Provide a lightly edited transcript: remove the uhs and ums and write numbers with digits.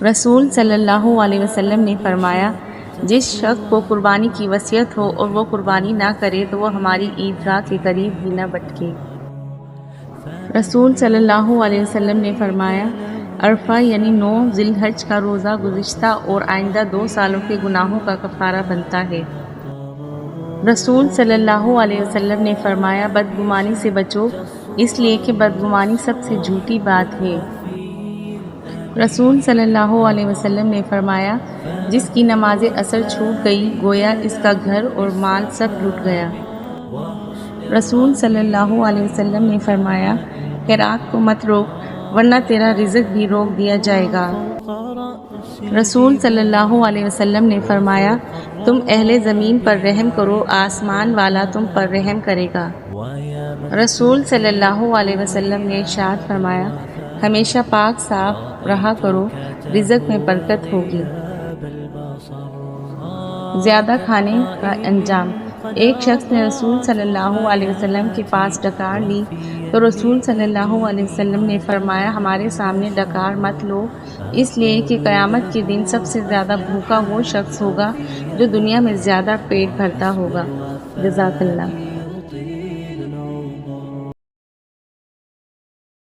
رسول صلی اللہ علیہ وسلم نے فرمایا، جس شخص کو قربانی کی وصیت ہو اور وہ قربانی نہ کرے تو وہ ہماری عیدگاہ کے قریب بھی نہ بھٹکے۔ رسول صلی اللہ علیہ وسلم نے فرمایا، عرفہ یعنی 9 ذی الحج کا روزہ گزشتہ اور آئندہ 2 سالوں کے گناہوں کا کفارہ بنتا ہے۔ رسول صلی اللہ علیہ وسلم نے فرمایا، بدگمانی سے بچو، اس لیے کہ بدگمانی سب سے جھوٹی بات ہے۔ رسول صلی اللہ علیہ وسلم نے فرمایا، جس کی نماز عصر چھوٹ گئی گویا اس کا گھر اور مال سب لٹ گیا۔ رسول صلی اللہ علیہ وسلم نے فرمایا، خیرات کو مت روک ورنہ تیرا رزق بھی روک دیا جائے گا۔ رسول صلی اللہ علیہ وسلم نے فرمایا، تم اہل زمین پر رحم کرو، آسمان والا تم پر رحم کرے گا۔ رسول صلی اللہ علیہ وسلم نے ارشاد فرمایا، ہمیشہ پاک صاف رہا کرو، رزق میں برکت ہوگی۔ زیادہ کھانے کا انجام۔ ایک شخص نے رسول صلی اللہ علیہ وسلم کے پاس ڈکار لی تو رسول صلی اللہ علیہ وسلم نے فرمایا، ہمارے سامنے ڈکار مت لو، اس لیے کہ قیامت کے دن سب سے زیادہ بھوکا وہ شخص ہوگا جو دنیا میں زیادہ پیٹ بھرتا ہوگا۔ جزاک اللہ۔